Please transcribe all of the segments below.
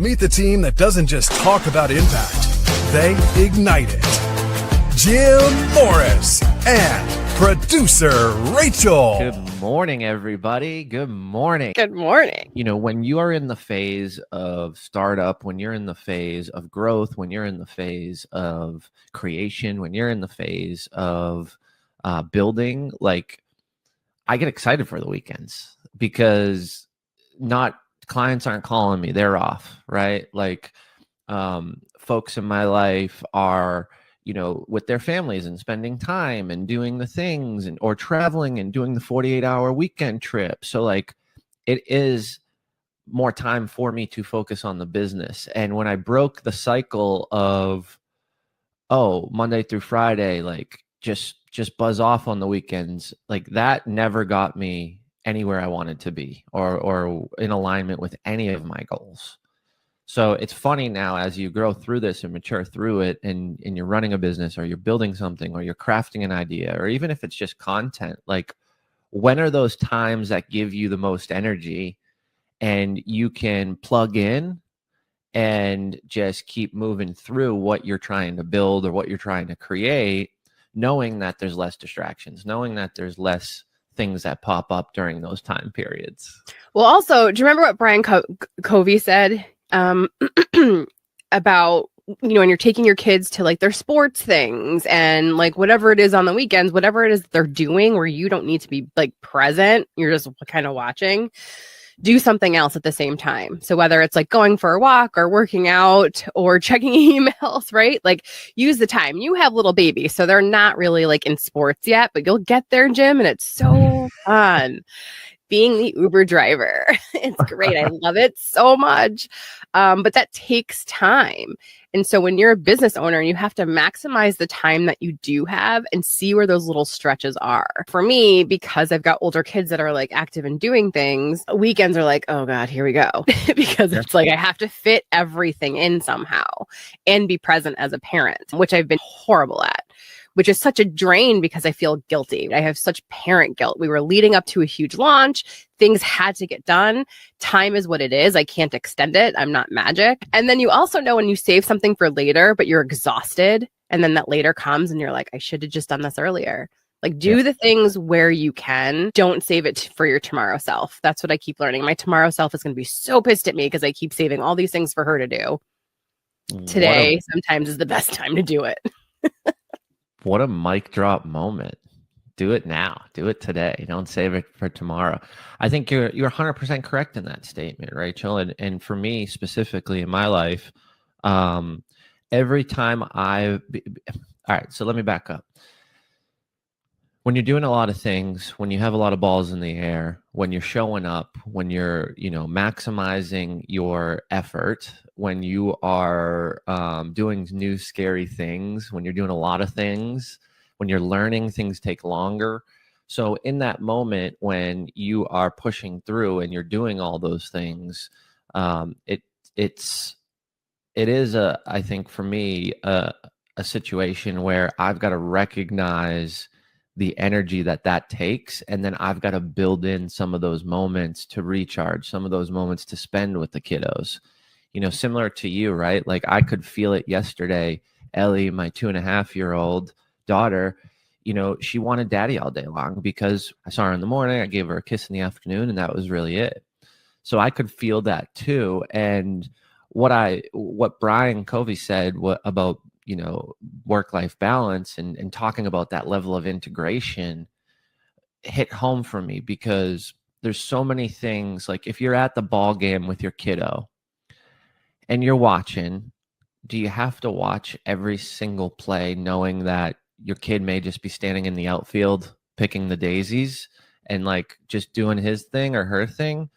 Meet the team that doesn't just talk about impact, they ignite it. Jim Morris and producer Rachel. Good morning, everybody. Good morning. Good morning. You know, when you are in the phase of startup, when you're in the phase of growth, when you're in the phase of creation, when you're in the phase of building, like, I get excited for the weekends because clients aren't calling me, they're off, right? Like, folks in my life are, you know, with their families and spending time and doing the things or traveling and doing the 48-hour weekend trip. So like, it is more time for me to focus on the business. And when I broke the cycle of, Monday through Friday, like just buzz off on the weekends, like that never got me anywhere I wanted to be or in alignment with any of my goals. So it's funny now as you grow through this and mature through it and you're running a business or you're building something or you're crafting an idea, or even if it's just content, like when are those times that give you the most energy and you can plug in and just keep moving through what you're trying to build or what you're trying to create, knowing that there's less distractions, knowing that there's less things that pop up during those time periods. Well, also, do you remember what Brian Covey said about, you know, when you're taking your kids to like their sports things and like whatever it is on the weekends, whatever it is they're doing where you don't need to be like present, you're just kind of watching, do something else at the same time. So whether it's like going for a walk or working out or checking emails, right? Like use the time. You have little babies, so they're not really like in sports yet, but you'll get there, Jim, and it's so fun. Being the Uber driver. It's great. I love it so much. But that takes time. And so when you're a business owner, you have to maximize the time that you do have and see where those little stretches are. For me, because I've got older kids that are like active and doing things, weekends are like, oh God, here we go. Because it's like I have to fit everything in somehow and be present as a parent, which I've been horrible at, which is such a drain because I feel guilty. I have such parent guilt. We were leading up to a huge launch. Things had to get done. Time is what it is. I can't extend it. I'm not magic. And then you also know when you save something for later, but you're exhausted, and then that later comes and you're like, I should have just done this earlier. Like do the things where you can. Don't save it for your tomorrow self. That's what I keep learning. My tomorrow self is going to be so pissed at me because I keep saving all these things for her to do. Today sometimes is the best time to do it. What a mic drop moment. Do it now. Do it today. Don't save it for tomorrow. I think you're 100% correct in that statement, Rachel. And for me specifically in my life, every time all right, so let me back up. When you're doing a lot of things, when you have a lot of balls in the air, when you're showing up, when you're, you know, maximizing your effort, when you are doing new scary things, when you're doing a lot of things, when you're learning, things take longer. So in that moment when you are pushing through and you're doing all those things, it is I think for me a situation where I've got to recognize the energy that takes, and then I've got to build in some of those moments to recharge, some of those moments to spend with the kiddos. You know, similar to you, right? Like I could feel it yesterday. Ellie, my 2.5-year-old daughter, you know, she wanted daddy all day long because I saw her in the morning, I gave her a kiss in the afternoon, and that was really it. So I could feel that too. And what Brian Covey said about, you know, work-life balance and talking about that level of integration hit home for me, because there's so many things. Like if you're at the ball game with your kiddo and you're watching, do you have to watch every single play knowing that your kid may just be standing in the outfield picking the daisies and like just doing his thing or her thing?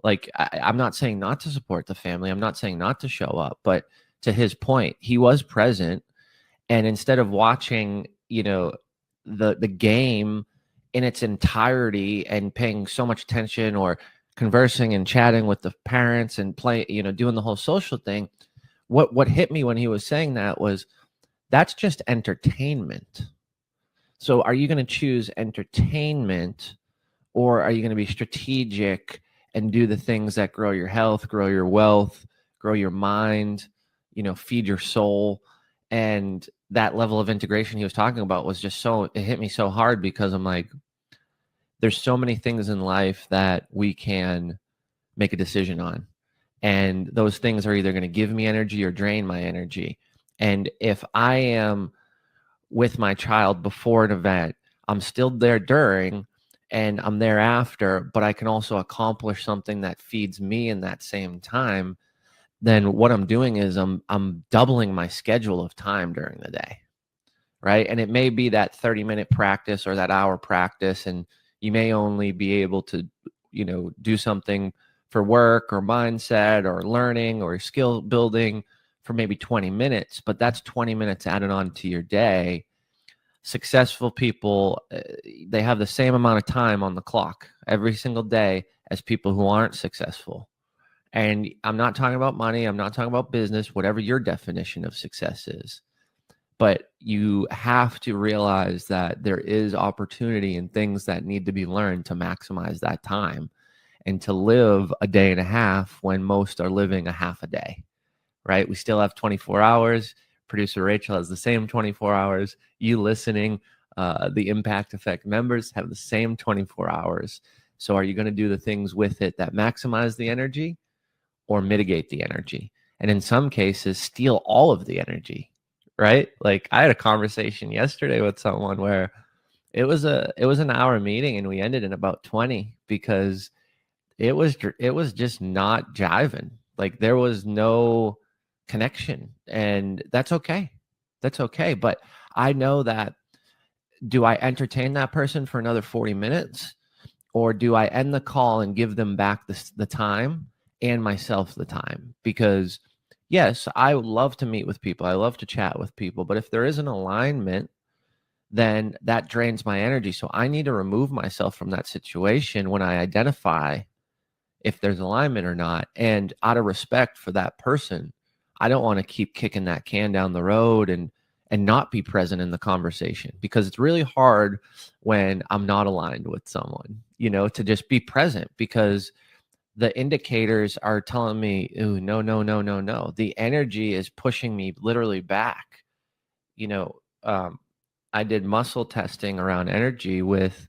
Like I'm not saying not to support the family. I'm not saying not to show up, but to his point, he was present. And instead of watching, you know, the game in its entirety and paying so much attention or conversing and chatting with the parents and doing the whole social thing, what hit me when he was saying that was, that's just entertainment. So are you going to choose entertainment, or are you going to be strategic and do the things that grow your health, grow your wealth, grow your mind, feed your soul. And that level of integration he was talking about was just it hit me so hard, because I'm like, there's so many things in life that we can make a decision on. And those things are either going to give me energy or drain my energy. And if I am with my child before an event, I'm still there during, and I'm there after, but I can also accomplish something that feeds me in that same time, then what I'm doing is I'm doubling my schedule of time during the day, right? And it may be that 30-minute practice or that hour practice, and you may only be able to, do something for work or mindset or learning or skill building for maybe 20 minutes, but that's 20 minutes added on to your day. Successful people, they have the same amount of time on the clock every single day as people who aren't successful. And I'm not talking about money. I'm not talking about business, whatever your definition of success is. But you have to realize that there is opportunity and things that need to be learned to maximize that time and to live a day and a half when most are living a half a day, right? We still have 24 hours. Producer Rachel has the same 24 hours. You listening, the Impact Effect members have the same 24 hours. So are you going to do the things with it that maximize the energy or mitigate the energy? And in some cases, steal all of the energy, right? Like I had a conversation yesterday with someone where it was an hour meeting and we ended in about 20 because it was just not jiving. Like there was no connection, and that's okay. That's okay. But I know that, do I entertain that person for another 40 minutes or do I end the call and give them back the time and myself the time? Because yes, I would love to meet with people. I love to chat with people, but if there is an alignment, then that drains my energy. So I need to remove myself from that situation when I identify if there's alignment or not. And out of respect for that person, I don't want to keep kicking that can down the road and not be present in the conversation, because it's really hard when I'm not aligned with someone, to just be present, because the indicators are telling me, ooh, no. The energy is pushing me literally back. I did muscle testing around energy with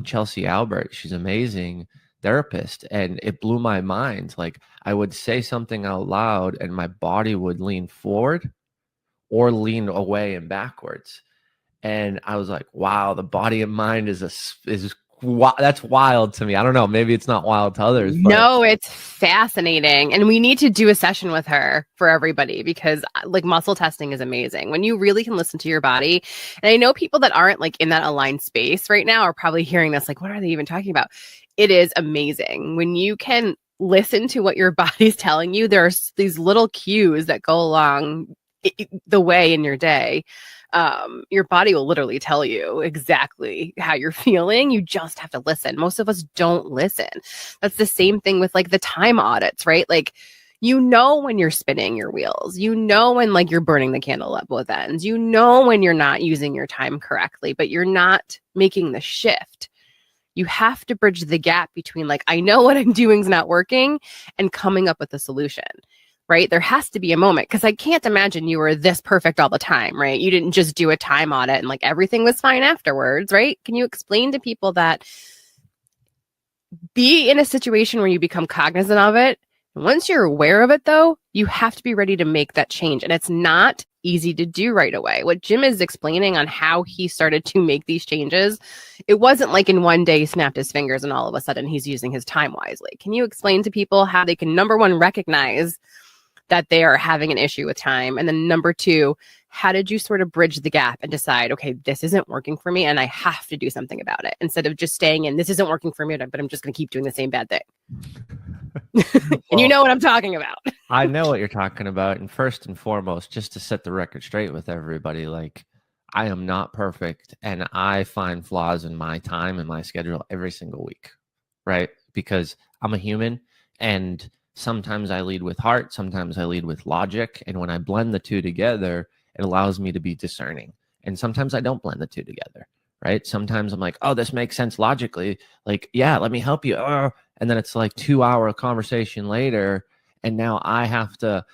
Chelsea Albert. She's amazing therapist, and it blew my mind. Like I would say something out loud and my body would lean forward or lean away and backwards, and I was like, wow, the body and mind is that's wild to me. I don't know, maybe it's not wild to others, but no, it's fascinating, and we need to do a session with her for everybody, because like muscle testing is amazing when you really can listen to your body. And I know people that aren't like in that aligned space right now are probably hearing this like, what are they even talking about? It is amazing when you can listen to what your body's telling you. There's these little cues that go along the way in your day. Your body will literally tell you exactly how you're feeling. You just have to listen. Most of us don't listen. That's the same thing with like the time audits, right? Like, when you're spinning your wheels, when like you're burning the candle at both ends, when you're not using your time correctly, but you're not making the shift. You have to bridge the gap between like, I know what I'm doing is not working, and coming up with a solution, right? There has to be a moment, because I can't imagine you were this perfect all the time, right? You didn't just do a time audit and like everything was fine afterwards, right? Can you explain to people that be in a situation where you become cognizant of it? Once you're aware of it, though, you have to be ready to make that change. And it's not easy to do right away. What Jim is explaining on how he started to make these changes, it wasn't like in one day he snapped his fingers and all of a sudden he's using his time wisely. Can you explain to people how they can, number one, recognize that they are having an issue with time? And then number two, how did you sort of bridge the gap and decide, okay, this isn't working for me and I have to do something about it, instead of just staying in, this isn't working for me, but I'm just going to keep doing the same bad thing? And you know what I'm talking about. I know what you're talking about. And first and foremost, just to set the record straight with everybody, like I am not perfect, and I find flaws in my time and my schedule every single week, right? Because I'm a human, and sometimes I lead with heart, sometimes I lead with logic. And when I blend the two together, it allows me to be discerning. And sometimes I don't blend the two together, right? Sometimes I'm like, oh, this makes sense logically. Like, yeah, let me help you. And then it's like 2-hour conversation later, And now I have to,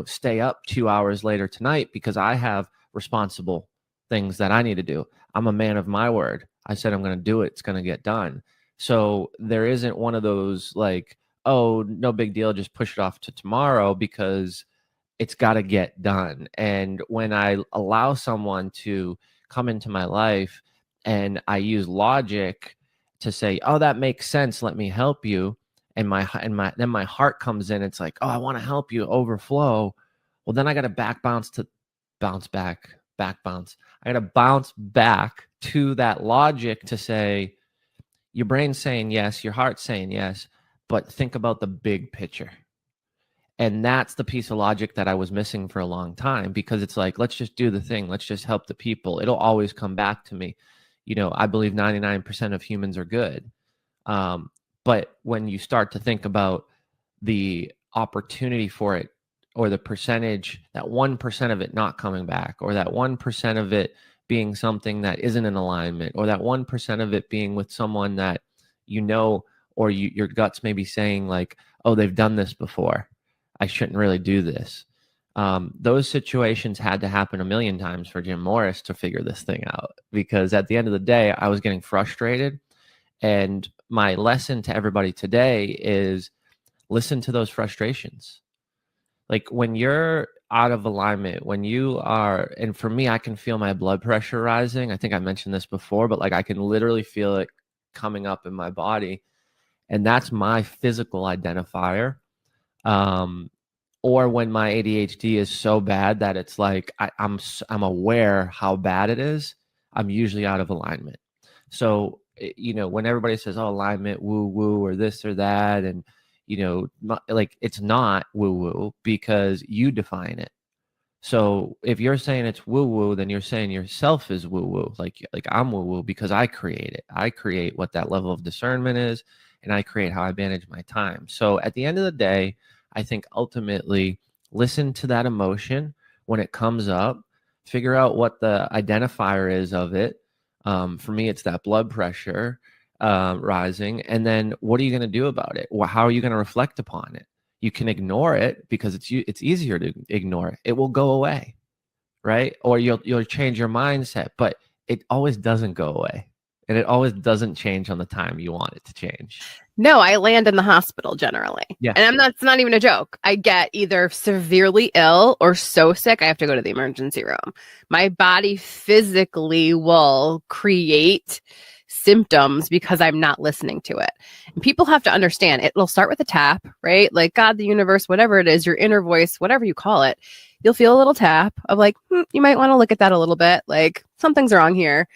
stay up 2 hours later tonight because I have responsible things that I need to do. I'm a man of my word. I said I'm going to do it. It's going to get done. So there isn't one of those like, oh, no big deal, just push it off to tomorrow, because it's got to get done. And when I allow someone to come into my life and I use logic to say, oh, that makes sense, let me help you, and then my heart comes in, it's like, oh, I want to help you, overflow. Well, then I got to bounce back. I got to bounce back to that logic to say, your brain's saying yes, your heart's saying yes, but think about the big picture. And that's the piece of logic that I was missing for a long time, because it's like, let's just do the thing. Let's just help the people. It'll always come back to me. I believe 99% of humans are good. But when you start to think about the opportunity for it, or the percentage, that 1% of it not coming back, or that 1% of it being something that isn't in alignment, or that 1% of it being with someone that, or your guts may be saying like, oh, they've done this before, I shouldn't really do this. Those situations had to happen a million times for Jim Morris to figure this thing out, because at the end of the day, I was getting frustrated. And my lesson to everybody today is listen to those frustrations. Like when you're out of alignment, when you are, and for me, I can feel my blood pressure rising. I think I mentioned this before, but like I can literally feel it coming up in my body. And that's my physical identifier. Or when my ADHD is so bad that it's like I'm aware how bad it is, I'm usually out of alignment. So, when everybody says, oh, alignment, woo woo, or this or that, and like it's not woo woo because you define it. So if you're saying it's woo woo, then you're saying yourself is woo woo. Like I'm woo woo because I create it. I create what that level of discernment is, and I create how I manage my time. So at the end of the day, I think ultimately listen to that emotion when it comes up, figure out what the identifier is of it. For me, it's that blood pressure rising. And then what are you going to do about it? Well, how are you going to reflect upon it? You can ignore it because it's easier to ignore it. It will go away, right? Or you'll change your mindset, but it always doesn't go away. And it always doesn't change on the time you want it to change. No, I land in the hospital generally. Yeah. And that's not even a joke. I get either severely ill or so sick I have to go to the emergency room. My body physically will create symptoms because I'm not listening to it. And people have to understand it'll start with a tap, right? Like God, the universe, whatever it is, your inner voice, whatever you call it, you'll feel a little tap of like, you might want to look at that a little bit. Like something's wrong here.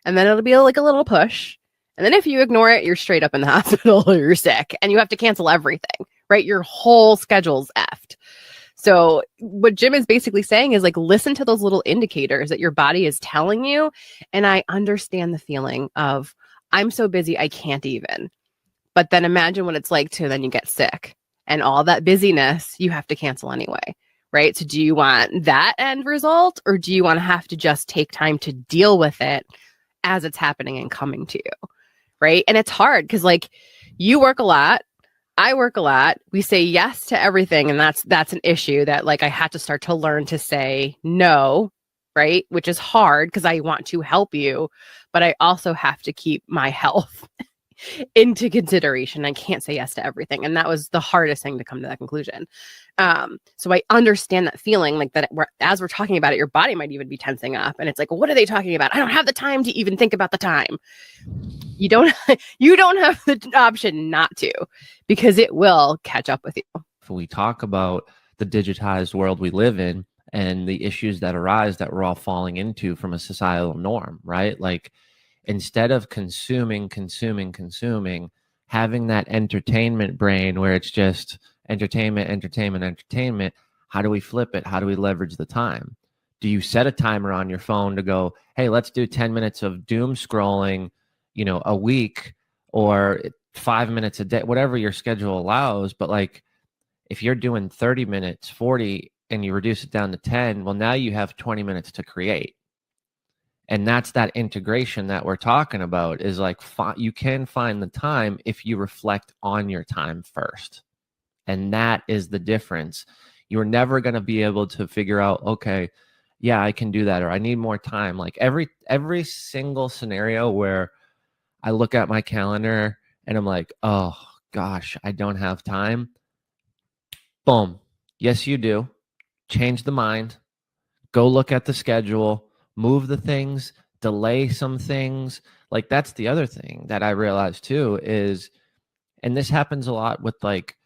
And then it'll be like a little push. And then if you ignore it, you're straight up in the hospital or you're sick and you have to cancel everything, right? Your whole schedule's effed. So what Jim is basically saying is like, listen to those little indicators that your body is telling you. And I understand the feeling of I'm so busy, I can't even. But then imagine what it's like to then you get sick and all that busyness you have to cancel anyway, right? So do you want that end result or do you want to have to just take time to deal with it as it's happening and coming to you, right? And it's hard because like you work a lot, I work a lot. We say yes to everything, and that's an issue that like I had to start to learn to say no, right? Which is hard because I want to help you, but I also have to keep my health into consideration. I can't say yes to everything, and that was the hardest thing to come to that conclusion. So I understand that feeling like that as we're talking about it, your body might even be tensing up and it's like, well, what are they talking about? I don't have the time to even think about the time. You don't have the option not to, because it will catch up with you. If we talk about the digitized world we live in and the issues that arise that we're all falling into from a societal norm, right? Like instead of consuming, having that entertainment brain where it's just entertainment, how do we flip it? How do we leverage the time? Do you set a timer on your phone to go, hey, let's do 10 minutes of doom scrolling, a week, or 5 minutes a day, whatever your schedule allows. But like, if you're doing 30 minutes, 40, and you reduce it down to 10, well, now you have 20 minutes to create. And that's that integration that we're talking about is like, you can find the time if you reflect on your time first. And that is the difference. You're never going to be able to figure out, okay, yeah, I can do that, or I need more time. Like every single scenario where I look at my calendar and I'm like, oh gosh, I don't have time. Boom. Yes, you do. Change the mind. Go look at the schedule, move the things, delay some things. Like that's the other thing that I realized too is, and this happens a lot with like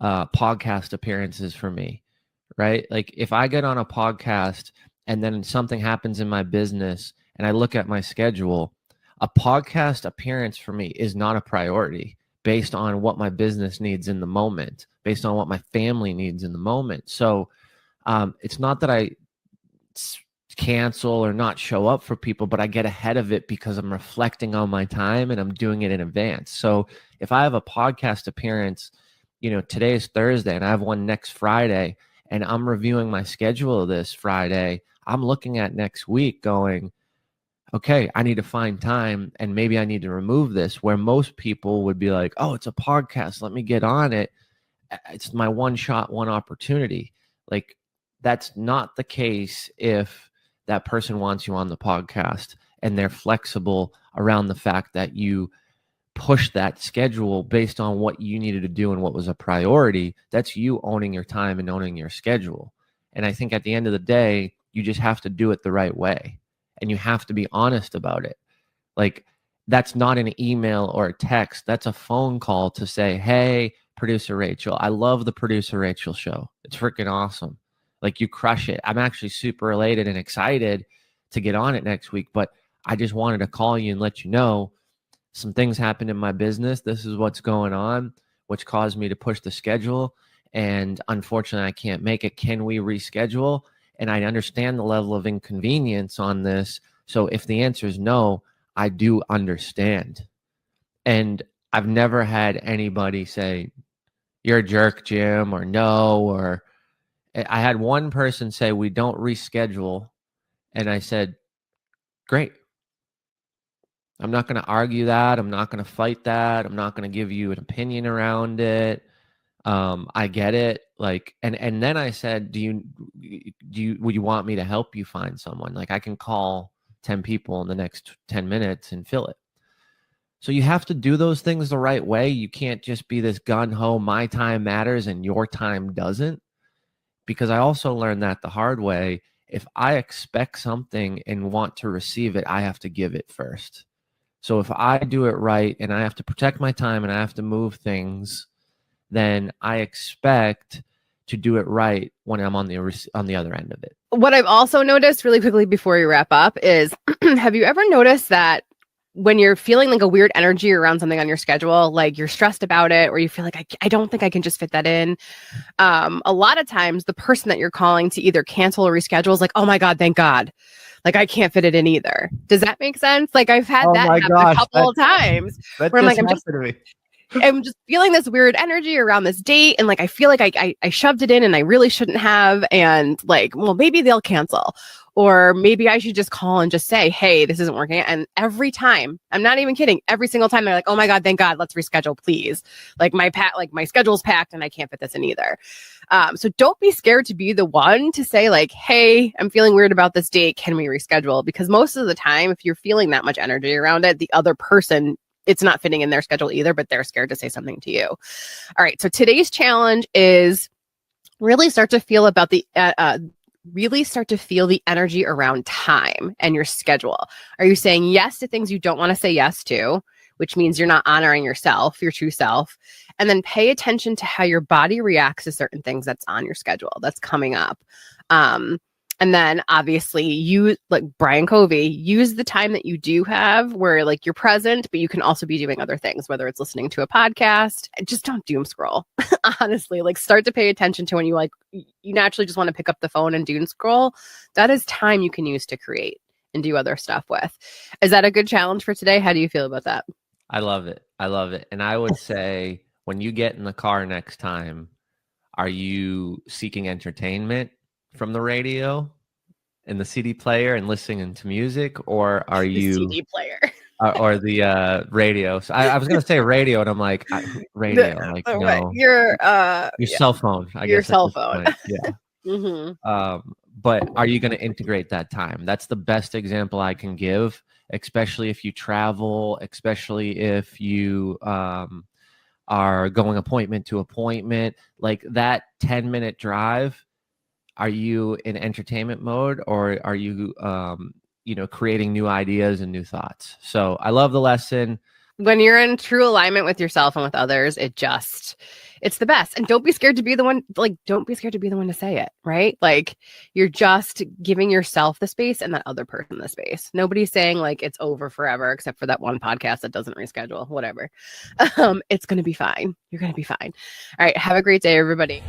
podcast appearances for me, right? Like if I get on a podcast and then something happens in my business and I look at my schedule, a podcast appearance for me is not a priority based on what my business needs in the moment, based on what my family needs in the moment. So it's not that I cancel or not show up for people, but I get ahead of it because I'm reflecting on my time and I'm doing it in advance. So if I have a podcast appearance, today is Thursday and I have one next Friday and I'm reviewing my schedule this Friday, I'm looking at next week going, okay, I need to find time and maybe I need to remove this, where most people would be like, oh, it's a podcast, let me get on it. It's my one shot, one opportunity. Like that's not the case if that person wants you on the podcast and they're flexible around the fact that you push that schedule based on what you needed to do and what was a priority. That's you owning your time and owning your schedule. And I think at the end of the day, you just have to do it the right way and you have to be honest about it. Like that's not an email or a text. That's a phone call to say, hey, producer Rachel, I love the producer Rachel show. It's freaking awesome. Like you crush it. I'm actually super elated and excited to get on it next week, but I just wanted to call you and let you know some things happened in my business. This is what's going on, which caused me to push the schedule. And unfortunately, I can't make it. Can we reschedule? And I understand the level of inconvenience on this. So if the answer is no, I do understand. And I've never had anybody say, you're a jerk, Jim, or no, or I had one person say, we don't reschedule. And I said, great. I'm not going to argue that. I'm not going to fight that. I'm not going to give you an opinion around it. I get it. Like, and then I said, would you want me to help you find someone? Like I can call 10 people in the next 10 minutes and fill it. So you have to do those things the right way. You can't just be this gung-ho, my time matters and your time doesn't. Because I also learned that the hard way. If I expect something and want to receive it, I have to give it first. So if I do it right and I have to protect my time and I have to move things, then I expect to do it right when I'm on the other end of it. What I've also noticed really quickly before we wrap up is, have you ever noticed that when you're feeling like a weird energy around something on your schedule, like you're stressed about it, or you feel like, I don't think I can just fit that in. A lot of times the person that you're calling to either cancel or reschedule is like, oh my God, thank God. Like I can't fit it in either. Does that make sense? Like I've had that happen a couple of times where I'm like, I'm just feeling this weird energy around this date. And like, I feel like I shoved it in and I really shouldn't have. And like, well, maybe they'll cancel. Or maybe I should just call and just say, hey, this isn't working. And every time, I'm not even kidding, every single time they're like, oh my God, thank God, let's reschedule, please. Like my schedule's packed and I can't fit this in either. So don't be scared to be the one to say like, hey, I'm feeling weird about this date. Can we reschedule? Because most of the time, if you're feeling that much energy around it, the other person, it's not fitting in their schedule either, but they're scared to say something to you. All right. So today's challenge is really start to feel about the energy around time and your schedule. Are you saying yes to things you don't want to say yes to, which means you're not honoring yourself, your true self? And then pay attention to how your body reacts to certain things that's on your schedule, that's coming up. And then obviously you, like Brian Covey, use the time that you do have where like you're present, but you can also be doing other things, whether it's listening to a podcast. Just don't doom scroll. Honestly, like start to pay attention to when you naturally just want to pick up the phone and doom scroll. That is time you can use to create and do other stuff with. Is that a good challenge for today? How do you feel about that? I love it. I love it. And I would say when you get in the car next time, are you seeking entertainment from the radio and the CD player and listening to music, or are you CD player? or the radio. So I was gonna say radio, and I'm like radio. Like no, Your your cell phone. I your guess at cell this phone. point. Yeah. But are you going to integrate that time? That's the best example I can give, especially if you travel, especially if you are going appointment to appointment. Like that 10-minute drive, are you in entertainment mode, or are you creating new ideas and new thoughts? So I love the lesson. When you're in true alignment with yourself and with others, it's the best. And don't be scared to be the one, don't be scared to be the one to say it, right? Like you're just giving yourself the space and that other person the space. Nobody's saying like it's over forever, except for that one podcast that doesn't reschedule, whatever. It's going to be fine. You're going to be fine. All right. Have a great day, everybody.